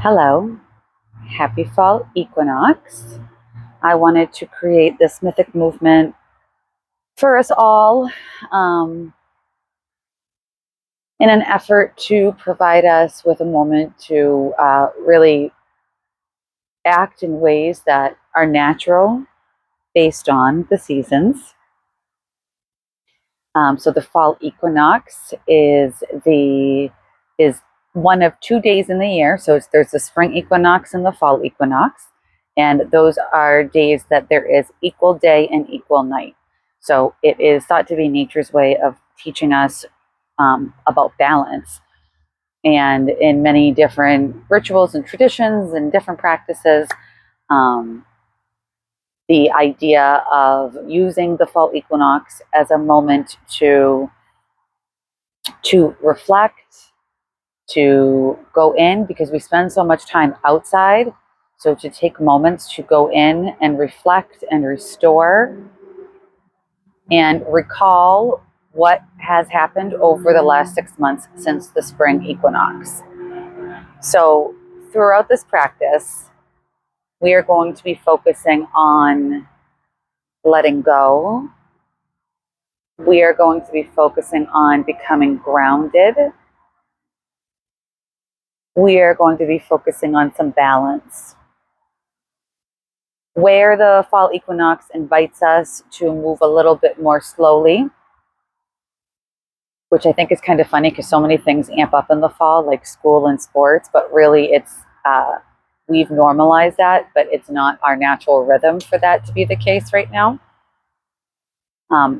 Hello, happy fall equinox. I wanted to create this mythic movement for us all um, in an effort to provide us with a moment to really act in ways that are natural based on the seasons. So the fall equinox is one of 2 days in the year. So there's the spring equinox and the fall equinox, and those are days that there is equal day and equal night. So it is thought to be nature's way of teaching us about balance. And in many different rituals and traditions and different practices, um, the idea of using the fall equinox as a moment to reflect, to go in, because we spend so much time outside. So to take moments to go in and reflect and restore and recall what has happened over the last 6 months since the spring equinox. So throughout this practice, we are going to be focusing on letting go. We are going to be focusing on becoming grounded. We are going to be focusing on some balance. Where the fall equinox invites us to move a little bit more slowly, which I think is kind of funny because so many things amp up in the fall, like school and sports, but really we've normalized that, but it's not our natural rhythm for that to be the case right now.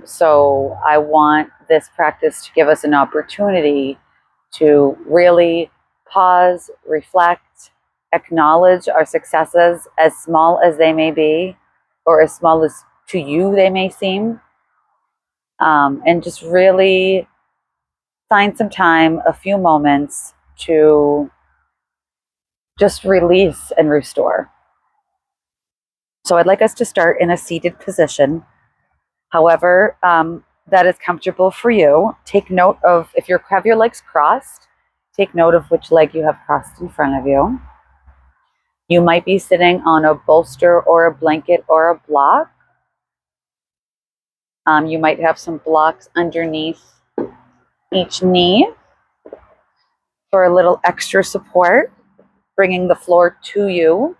So I want this practice to give us an opportunity to really pause, reflect, acknowledge our successes, as small as they may be, or as small as to you they may seem, and just really find some time, a few moments, to just release and restore. So I'd like us to start in a seated position. However, that is comfortable for you. Take note of, if you have your legs crossed, take note of which leg you have crossed in front of you. You might be sitting on a bolster or a blanket or a block. You might have some blocks underneath each knee for a little extra support, bringing the floor to you.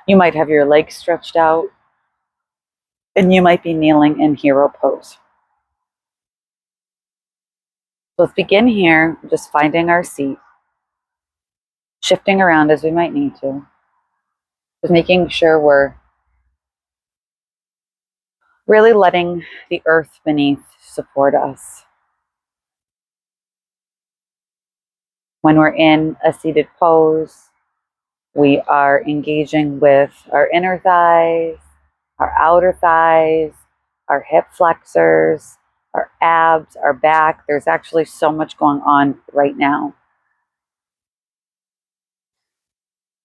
You might have your legs stretched out, and you might be kneeling in hero pose. Let's begin here, just finding our seat, shifting around as we might need to, just making sure we're really letting the earth beneath support us. When we're in a seated pose, we are engaging with our inner thighs, our outer thighs, our hip flexors, our abs, our back. There's actually so much going on right now.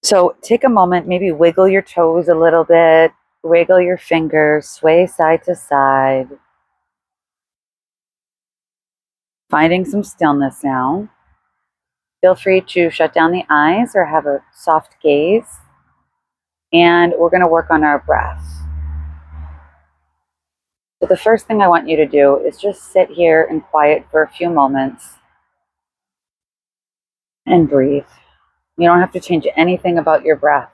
So take a moment, maybe wiggle your toes a little bit, wiggle your fingers, sway side to side. Finding some stillness now. Feel free to shut down the eyes or have a soft gaze. And we're going to work on our breath. So the first thing I want you to do is just sit here and quiet for a few moments and breathe. You don't have to change anything about your breath.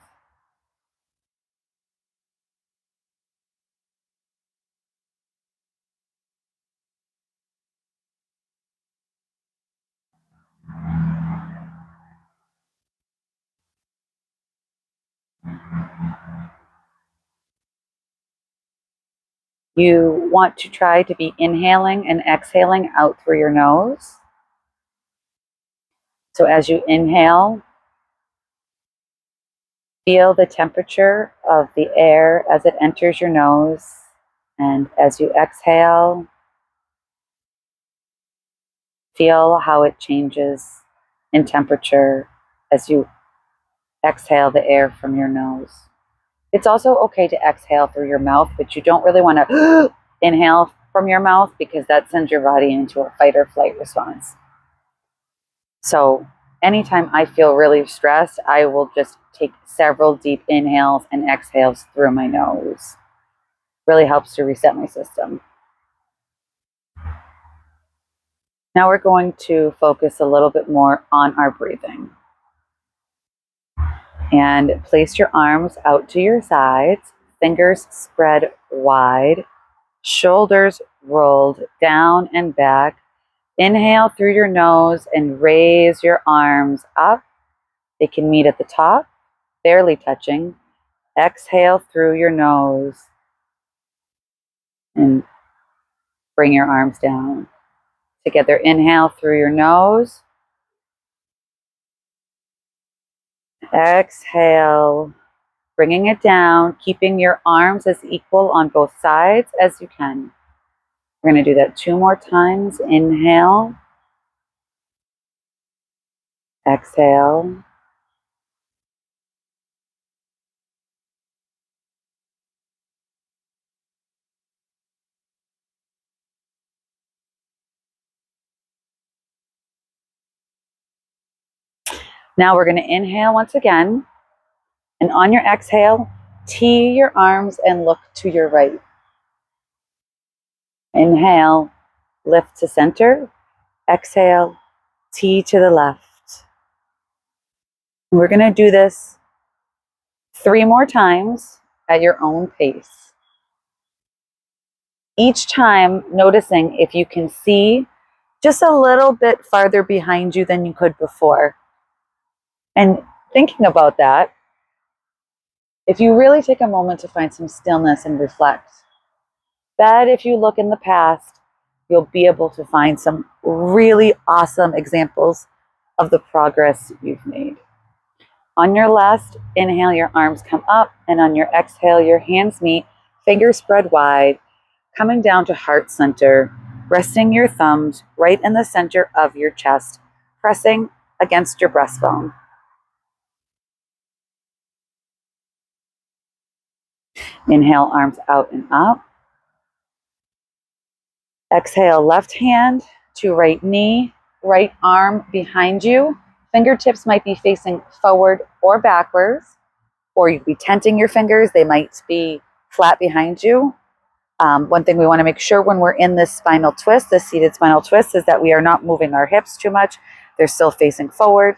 You want to try to be inhaling and exhaling out through your nose. So as you inhale, feel the temperature of the air as it enters your nose. And as you exhale, feel how it changes in temperature as you exhale the air from your nose. It's also okay to exhale through your mouth, but you don't really want to inhale from your mouth because that sends your body into a fight or flight response. So anytime I feel really stressed, I will just take several deep inhales and exhales through my nose. Really helps to reset my system. Now we're going to focus a little bit more on our breathing. And place your arms out to your sides, fingers spread wide, shoulders rolled down and back. Inhale through your nose and raise your arms up. They can meet at the top, barely touching. Exhale through your nose and bring your arms down. Together, inhale through your nose. Exhale, bringing it down, keeping your arms as equal on both sides as you can. We're going to do that 2 more times. Inhale. Exhale. Now we're going to inhale once again. And on your exhale, tee your arms and look to your right. Inhale, lift to center. Exhale, tee to the left. We're going to do this 3 more times at your own pace. Each time noticing if you can see just a little bit farther behind you than you could before. And thinking about that, if you really take a moment to find some stillness and reflect, bet if you look in the past, you'll be able to find some really awesome examples of the progress you've made. On your last inhale, your arms come up, and on your exhale, your hands meet, fingers spread wide, coming down to heart center, resting your thumbs right in the center of your chest, pressing against your breastbone. Inhale, arms out and up. Exhale, left hand to right knee, right arm behind you. Fingertips might be facing forward or backwards, or you could be tenting your fingers. They might be flat behind you. One thing we want to make sure when we're in this spinal twist, this seated spinal twist, is that we are not moving our hips too much. They're still facing forward.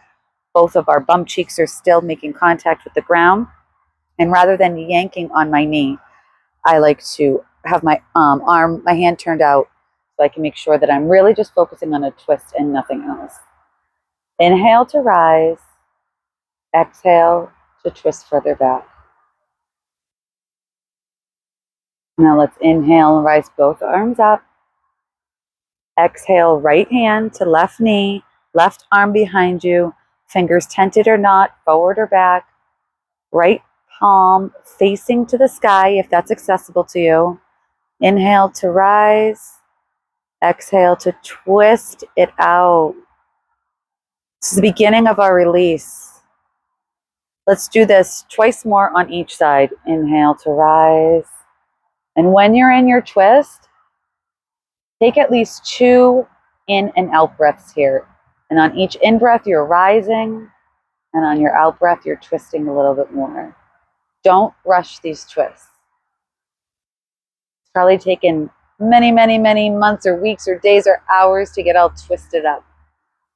Both of our bum cheeks are still making contact with the ground. And rather than yanking on my knee, I like to have my my hand turned out so I can make sure that I'm really just focusing on a twist and nothing else. Inhale to rise. Exhale to twist further back. Now let's inhale and rise both arms up. Exhale, right hand to left knee, left arm behind you, fingers tented or not, forward or back. Right palm facing to the sky if that's accessible to you. Inhale to rise. Exhale to twist it out. This is the beginning of our release. Let's do this twice more on each side. Inhale to rise. And when you're in your twist, take at least 2 in and out breaths here. And on each in breath, you're rising. And on your out breath, you're twisting a little bit more. Don't rush these twists. It's probably taken many, many, many months or weeks or days or hours to get all twisted up.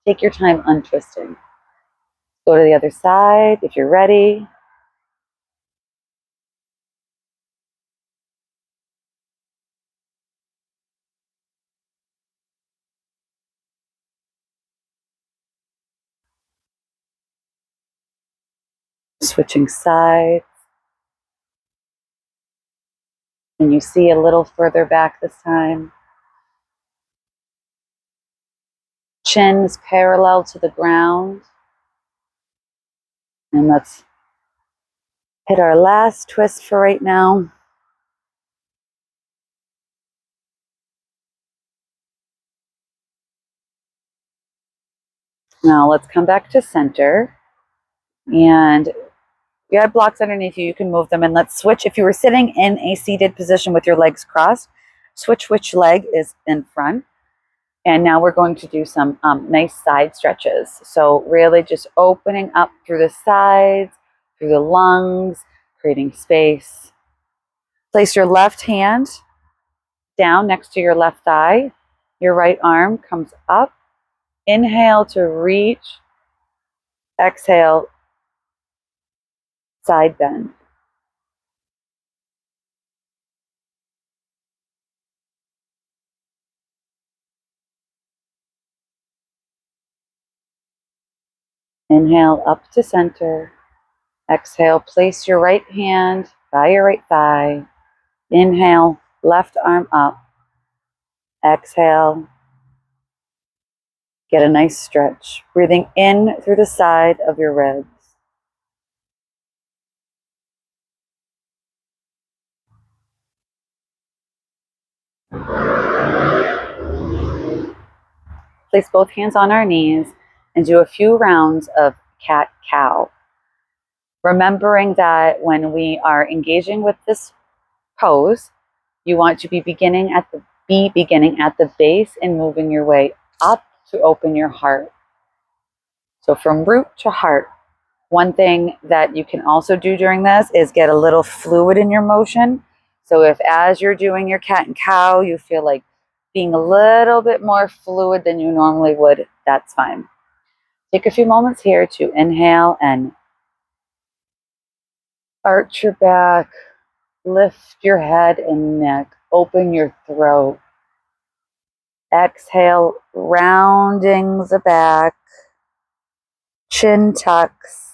Take your time untwisting. Go to the other side if you're ready. Switching sides. And you see a little further back this time. Chin is parallel to the ground. And let's hit our last twist for right now. Now let's come back to center. And if you have blocks underneath you, you can move them. And let's switch. If you were sitting in a seated position with your legs crossed, switch which leg is in front. And now we're going to do some nice side stretches. So really just opening up through the sides, through the lungs, creating space. Place your left hand down next to your left thigh. Your right arm comes up. Inhale to reach. Exhale, side bend. Inhale up to center. Exhale, place your right hand by your right thigh. Inhale, left arm up. Exhale, get a nice stretch. Breathing in through the side of your ribs. Place both hands on our knees and do a few rounds of cat-cow. Remembering that when we are engaging with this pose, you want to be beginning at the base and moving your way up to open your heart. So from root to heart. One thing that you can also do during this is get a little fluid in your motion. So if as you're doing your cat and cow, you feel like being a little bit more fluid than you normally would, that's fine. Take a few moments here to inhale and arch your back, lift your head and neck, open your throat. Exhale, rounding the back, chin tucks.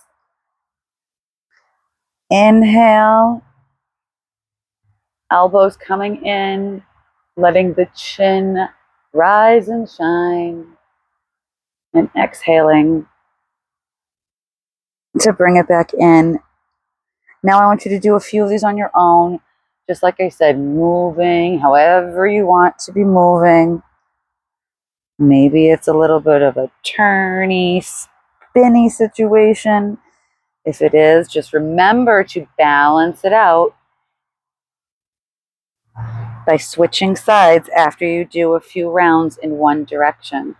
Inhale, elbows coming in, letting the chin rise and shine. And exhaling to bring it back in. Now I want you to do a few of these on your own. Just like I said, moving however you want to be moving. Maybe it's a little bit of a turny, spinny situation. If it is, just remember to balance it out by switching sides after you do a few rounds in one direction.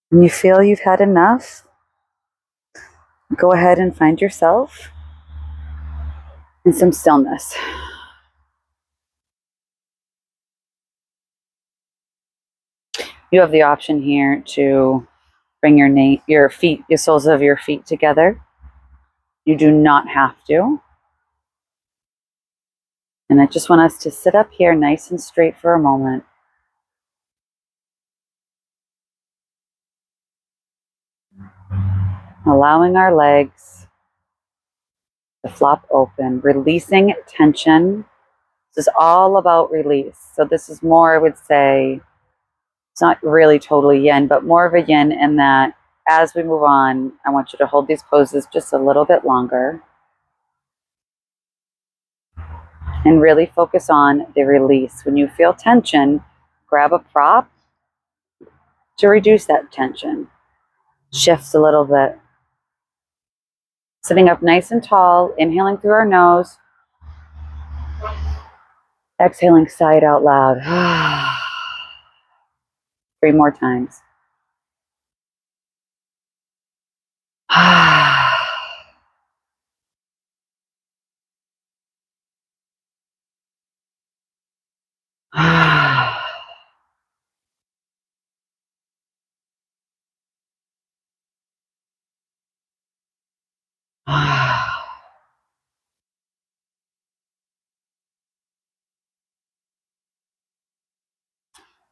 When you feel you've had enough, go ahead and find yourself in some stillness. You have the option here to bring your feet, the soles of your feet together. You do not have to. And I just want us to sit up here nice and straight for a moment. Allowing our legs to flop open, releasing tension. This is all about release. So this is more, I would say, it's not really totally yin, but more of a yin in that as we move on, I want you to hold these poses just a little bit longer and really focus on the release. When you feel tension, grab a prop to reduce that tension. Shift a little bit. Sitting up nice and tall, inhaling through our nose, exhaling sigh out loud. 3 more times.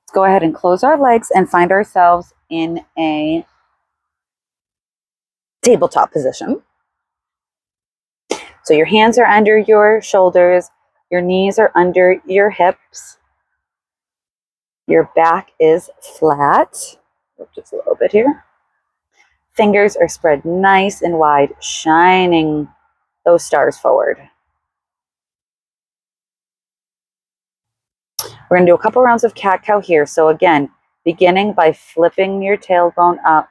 Let's go ahead and close our legs and find ourselves in a tabletop position. So your hands are under your shoulders, your knees are under your hips, your back is flat. Just a little bit here. Fingers are spread nice and wide, shining those stars forward. We're going to do a couple rounds of cat-cow here. So again, beginning by flipping your tailbone up,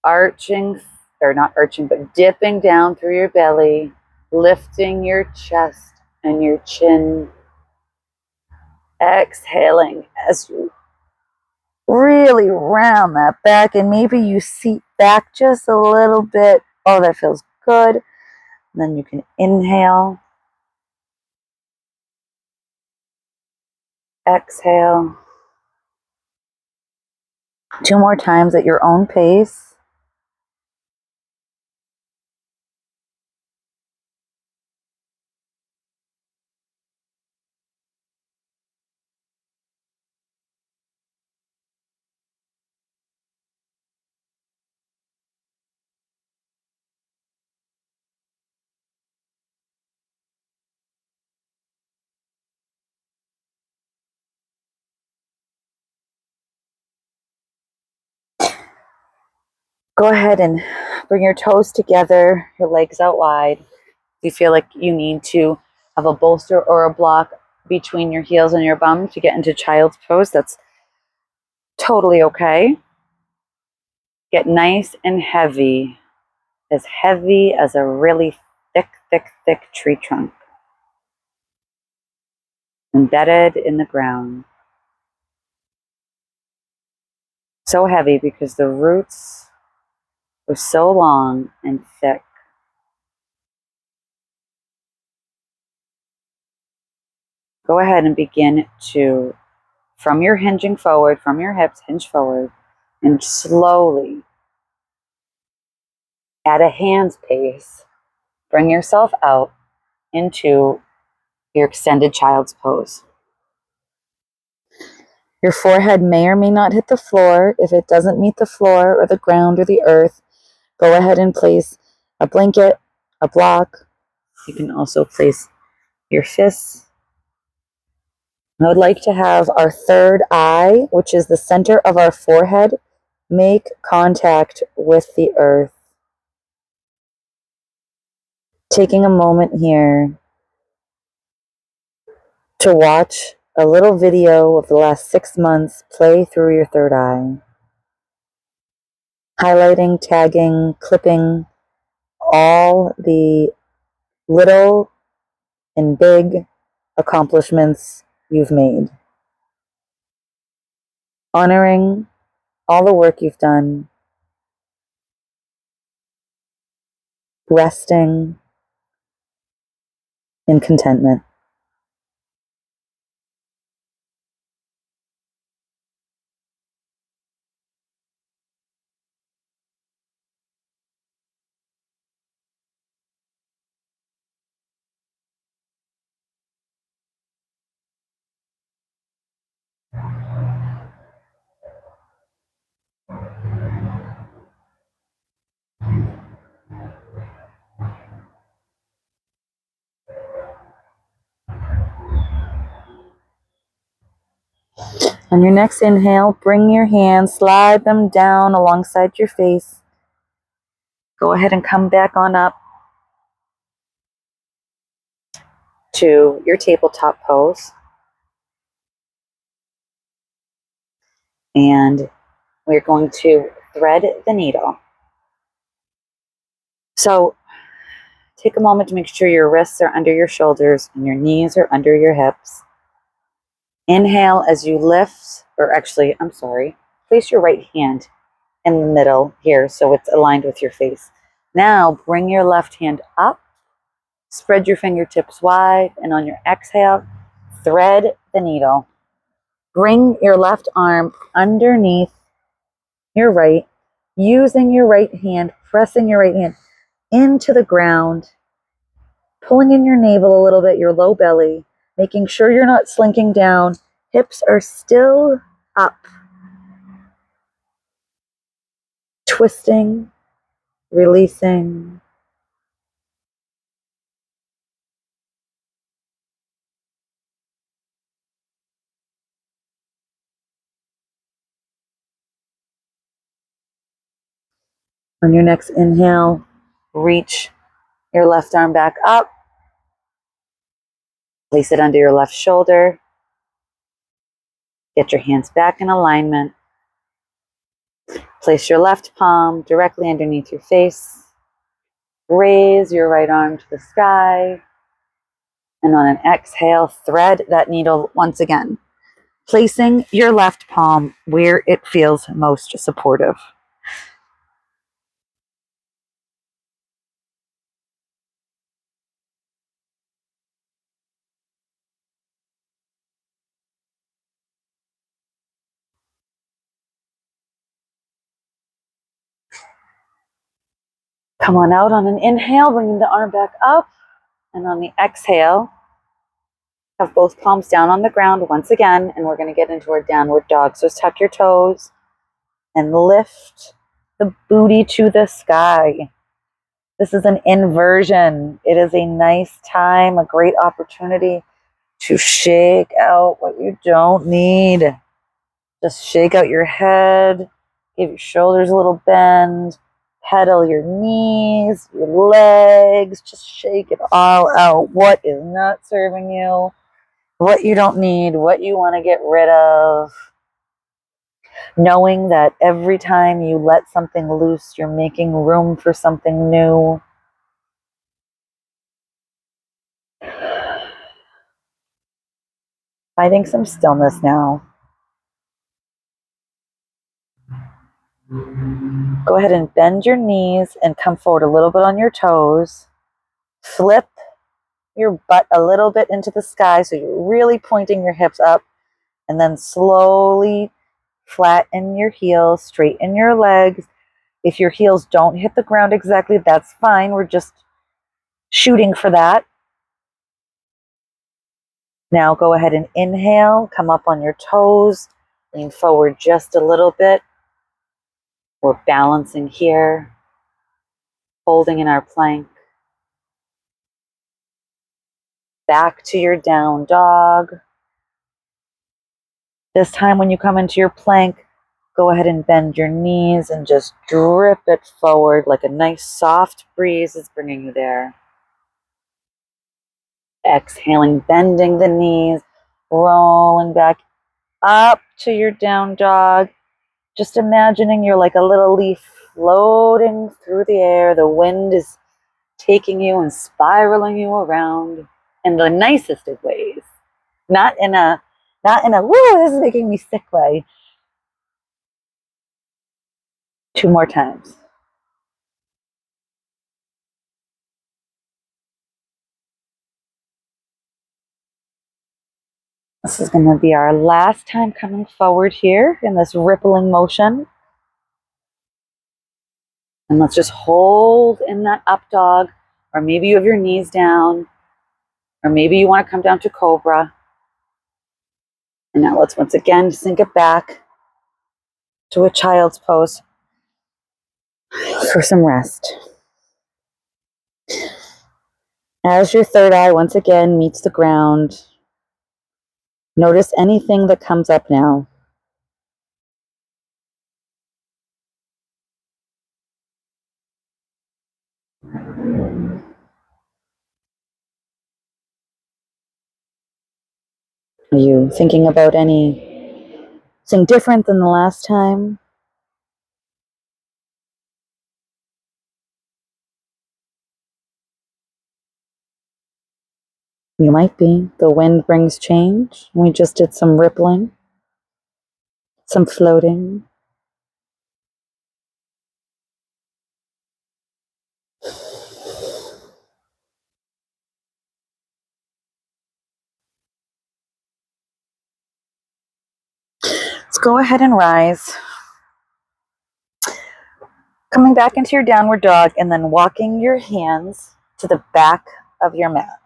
arching, or not arching, but dipping down through your belly, lifting your chest and your chin, exhaling as you really round that back, and maybe you seat back just a little bit. Oh, that feels good. And then you can inhale, exhale. 2 more times at your own pace. Go ahead and bring your toes together, your legs out wide. If you feel like you need to have a bolster or a block between your heels and your bum to get into child's pose, that's totally okay. Get nice and heavy as a really thick, thick, thick tree trunk, embedded in the ground. So heavy because the roots were so long and thick. Go ahead and begin to, from your hinging forward, from your hips, hinge forward, and slowly, at a hand's pace, bring yourself out into your extended child's pose. Your forehead may or may not hit the floor. If it doesn't meet the floor or the ground or the earth, go ahead and place a blanket, a block. You can also place your fists. I would like to have our third eye, which is the center of our forehead, make contact with the earth. Taking a moment here to watch a little video of the last 6 months play through your third eye, highlighting, tagging, clipping all the little and big accomplishments you've made, honoring all the work you've done, resting in contentment. On your next inhale, bring your hands, slide them down alongside your face. Go ahead and come back on up to your tabletop pose. And we're going to thread the needle. So take a moment to make sure your wrists are under your shoulders and your knees are under your hips. Inhale as you lift, place your right hand in the middle here so it's aligned with your face. Now bring your left hand up, spread your fingertips wide, and on your exhale, thread the needle. Bring your left arm underneath your right, using your right hand, pressing your right hand into the ground, pulling in your navel a little bit, your low belly, making sure you're not slinking down. Hips are still up. Twisting, releasing. On your next inhale, reach your left arm back up. Place it under your left shoulder. Get your hands back in alignment. Place your left palm directly underneath your face. Raise your right arm to the sky. And on an exhale, thread that needle once again, placing your left palm where it feels most supportive. Come on out on an inhale, bringing the arm back up. And on the exhale, have both palms down on the ground once again. And we're going to get into our downward dog. So tuck your toes and lift the booty to the sky. This is an inversion. It is a nice time, a great opportunity to shake out what you don't need. Just shake out your head, give your shoulders a little bend, pedal your knees, your legs, just shake it all out. What is not serving you, what you don't need, what you want to get rid of. Knowing that every time you let something loose, you're making room for something new. Finding some stillness now. Go ahead and bend your knees and come forward a little bit on your toes. Flip your butt a little bit into the sky so you're really pointing your hips up, and then slowly flatten your heels, straighten your legs. If your heels don't hit the ground exactly, that's fine. We're just shooting for that. Now go ahead and inhale, come up on your toes, lean forward just a little bit. We're balancing here, holding in our plank. Back to your down dog. This time when you come into your plank, go ahead and bend your knees and just drip it forward like a nice soft breeze is bringing you there. Exhaling, bending the knees, rolling back up to your down dog. Just imagining you're like a little leaf floating through the air. The wind is taking you and spiraling you around in the nicest of ways. Not in a woo, this is making me sick way. 2 more times. This is going to be our last time coming forward here in this rippling motion. And let's just hold in that up dog, or maybe you have your knees down, or maybe you want to come down to cobra. And now let's once again sink it back to a child's pose for some rest. As your third eye once again meets the ground, notice anything that comes up now. Are you thinking about anything different than the last time? You might be. The wind brings change. We just did some rippling, some floating. Let's go ahead and rise. Coming back into your downward dog and then walking your hands to the back of your mat.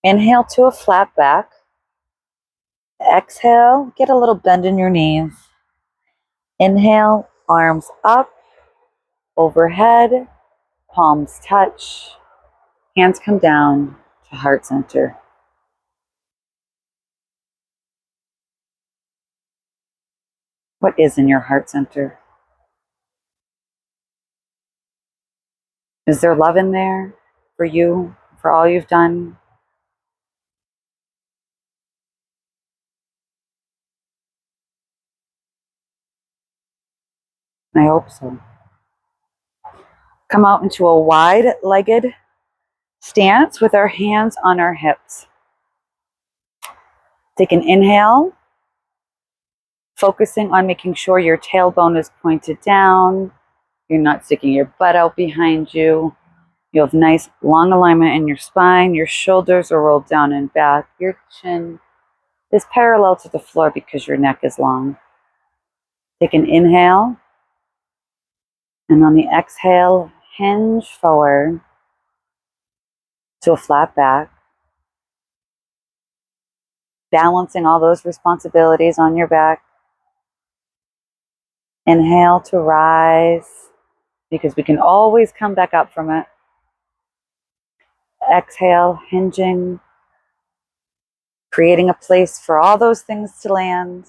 Inhale to a flat back. Exhale, get a little bend in your knees. Inhale, arms up, overhead, palms touch, hands come down to heart center. What is in your heart center? Is there love in there for you, for all you've done? I hope so. Come out into a wide-legged stance with our hands on our hips. Take an inhale, focusing on making sure your tailbone is pointed down. You're not sticking your butt out behind you. You have nice long alignment in your spine. Your shoulders are rolled down and back. Your chin is parallel to the floor because your neck is long. Take an inhale, and on the exhale, hinge forward to a flat back, balancing all those responsibilities on your back. Inhale to rise, because we can always come back up from it. Exhale, hinging, creating a place for all those things to land.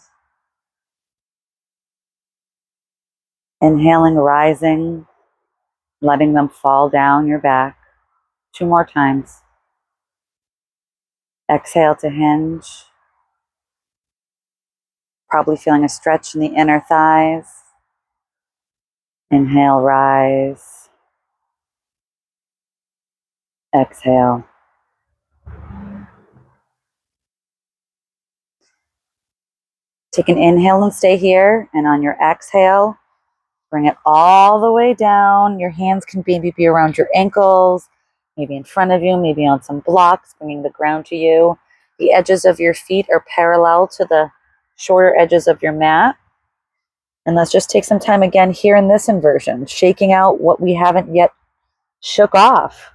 Inhaling, rising, letting them fall down your back. 2 more times. Exhale to hinge. Probably feeling a stretch in the inner thighs. Inhale, rise. Exhale. Take an inhale and stay here. And on your exhale, bring it all the way down. Your hands can maybe be around your ankles, maybe in front of you, maybe on some blocks, bringing the ground to you. The edges of your feet are parallel to the shorter edges of your mat. And let's just take some time again here in this inversion, shaking out what we haven't yet shook off.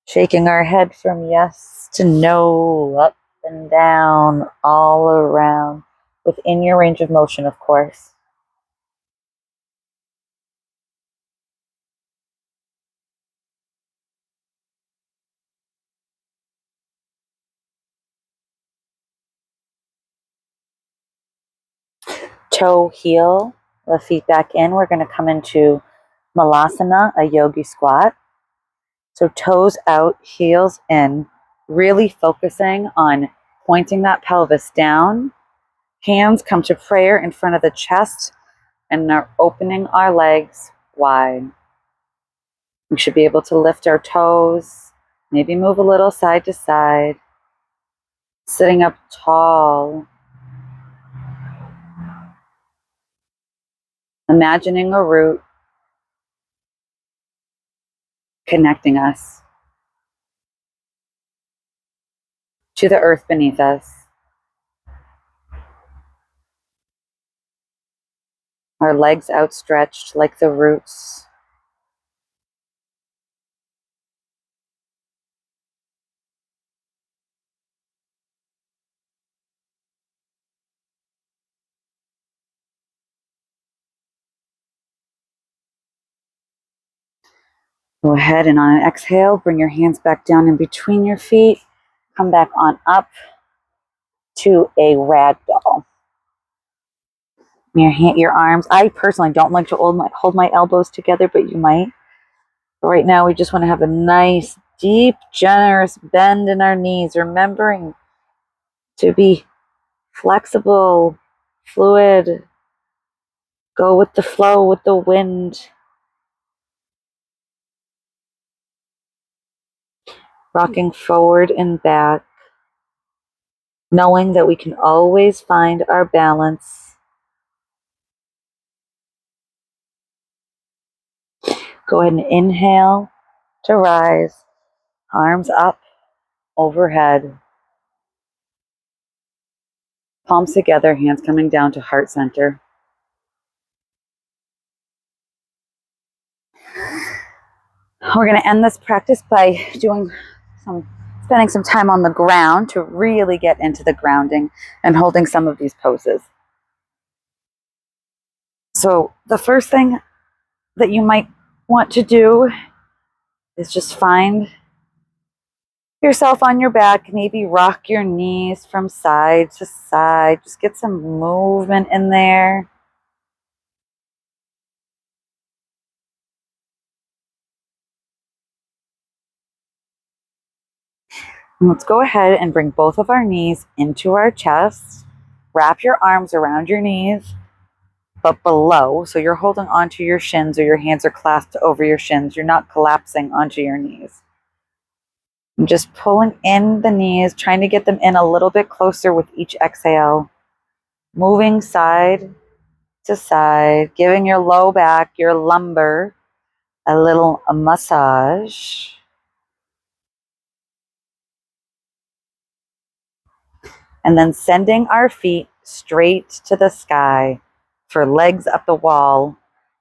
Shaking our head from yes to no, up and down, all around, within your range of motion, of course. Toe, heel, the feet back in. We're going to come into Malasana, a yogi squat. So toes out, heels in, really focusing on pointing that pelvis down. Hands come to prayer in front of the chest and are opening our legs wide. We should be able to lift our toes, maybe move a little side to side. Sitting up tall. Imagining a root connecting us to the earth beneath us. Our legs outstretched like the roots. Go ahead and on an exhale, bring your hands back down in between your feet. Come back on up to a rag doll. Your arms. I personally don't like to hold my elbows together, but you might. But right now, we just want to have a nice, deep, generous bend in our knees, remembering to be flexible, fluid, go with the flow, with the wind. Rocking forward and back, knowing that we can always find our balance. Go ahead and inhale to rise, arms up, overhead. Palms together, hands coming down to heart center. We're going to end this practice by spending some time on the ground to really get into the grounding and holding some of these poses. So the first thing that you might want to do is just find yourself on your back, maybe rock your knees from side to side. Just get some movement in there. And let's go ahead and bring both of our knees into our chest. Wrap your arms around your knees. but below. So you're holding onto your shins or your hands are clasped over your shins. You're not collapsing onto your knees. I'm just pulling in the knees, trying to get them in a little bit closer with each exhale. Moving side to side, giving your low back, your lumbar, a little massage. And then sending our feet straight to the sky for legs up the wall.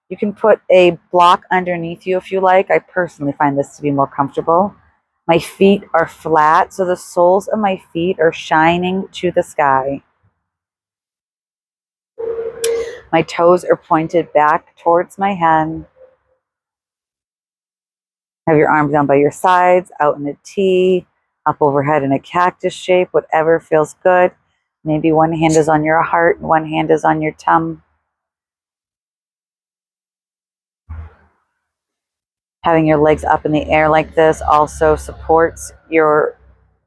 You can put a block underneath you if you like. I personally find this to be more comfortable. My feet are flat, so the soles of my feet are shining to the sky. My toes are pointed back towards my head. Have your arms down by your sides, out in a T, up overhead in a cactus shape, whatever feels good. Maybe one hand is on your heart and one hand is on your tum. Having your legs up in the air like this also supports your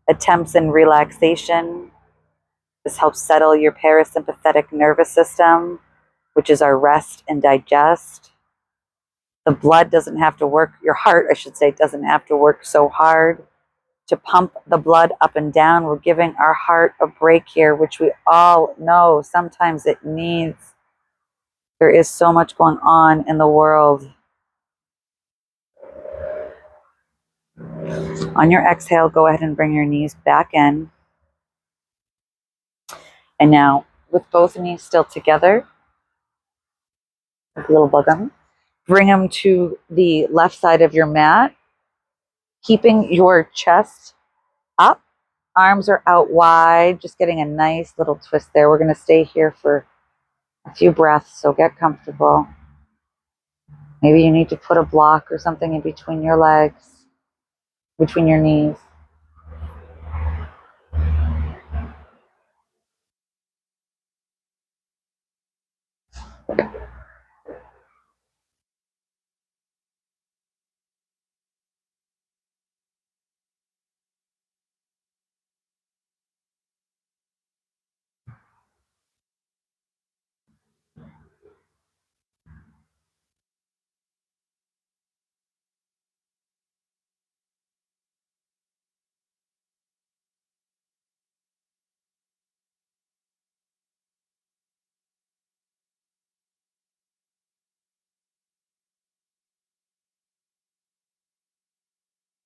attempts in relaxation. This helps settle your parasympathetic nervous system, which is our rest and digest. The blood doesn't have to work, your heart, I should say, doesn't have to work so hard to pump the blood up and down. We're giving our heart a break here, which we all know sometimes it needs. There is so much going on in the world. On your exhale, go ahead and bring your knees back in. And now, with both knees still together, like a little bug on me, bring them to the left side of your mat, keeping your chest up. Arms are out wide, just getting a nice little twist there. We're going to stay here for a few breaths, so get comfortable. Maybe you need to put a block or something in between your legs, between your knees.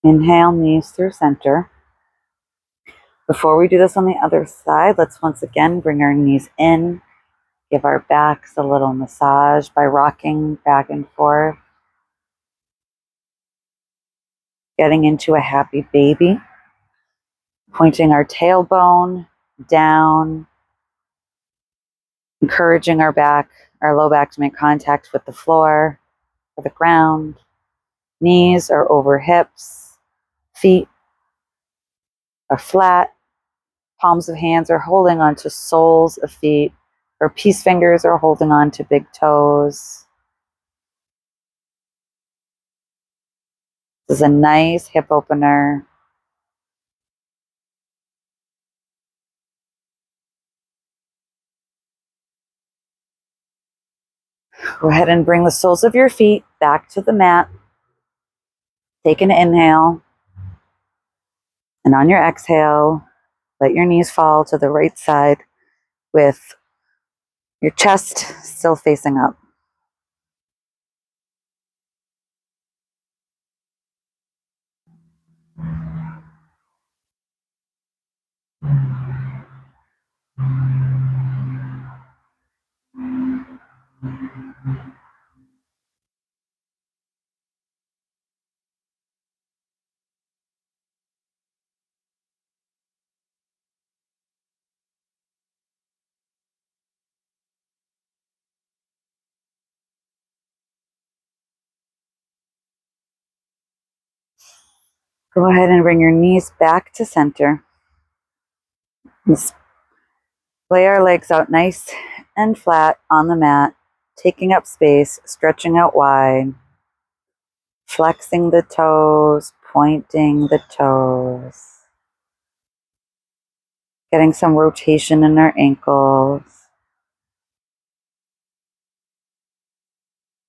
Inhale, knees through center. Before we do this on the other side, let's once again bring our knees in. Give our backs a little massage by rocking back and forth. Getting into a happy baby. Pointing our tailbone down. Encouraging our back, our low back to make contact with the floor or the ground. Knees are over hips. Feet are flat. Palms of hands are holding onto soles of feet, or peace fingers are holding on to big toes. This is a nice hip opener. Go ahead and bring the soles of your feet back to the mat. Take an inhale. And on your exhale, let your knees fall to the right side with your chest still facing up. Go ahead and bring your knees back to center. Lay our legs out nice and flat on the mat, taking up space, stretching out wide, flexing the toes, pointing the toes, getting some rotation in our ankles.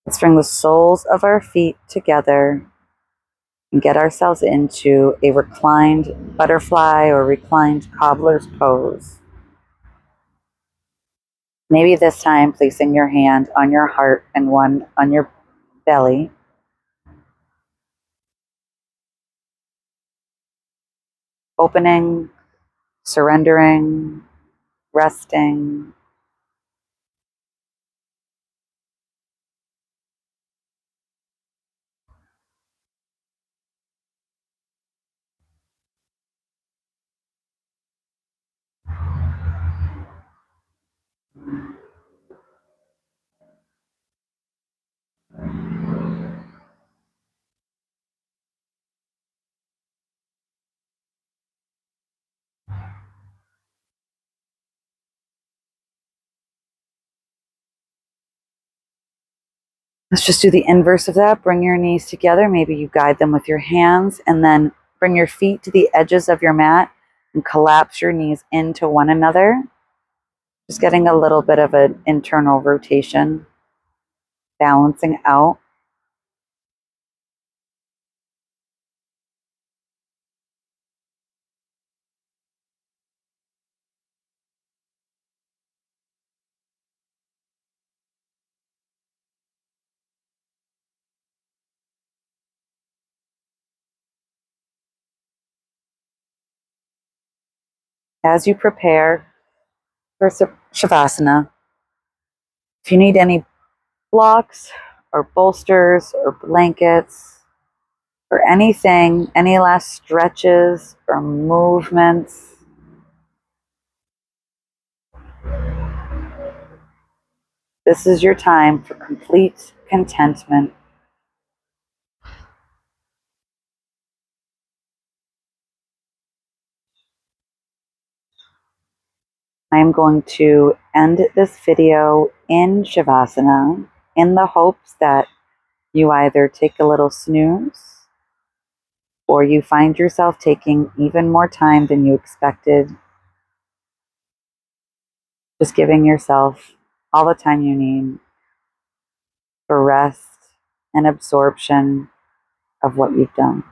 Let's bring the soles of our feet together and get ourselves into a reclined butterfly or reclined cobbler's pose. Maybe this time placing your hand on your heart and one on your belly. Opening, surrendering, resting. Let's just do the inverse of that. Bring your knees together. Maybe you guide them with your hands, and then bring your feet to the edges of your mat and collapse your knees into one another. Just getting a little bit of an internal rotation, balancing out. As you prepare for Shavasana, if you need any blocks or bolsters or blankets or anything, any last stretches or movements, this is your time for complete contentment. I'm going to end this video in Shavasana in the hopes that you either take a little snooze or you find yourself taking even more time than you expected, just giving yourself all the time you need for rest and absorption of what you've done.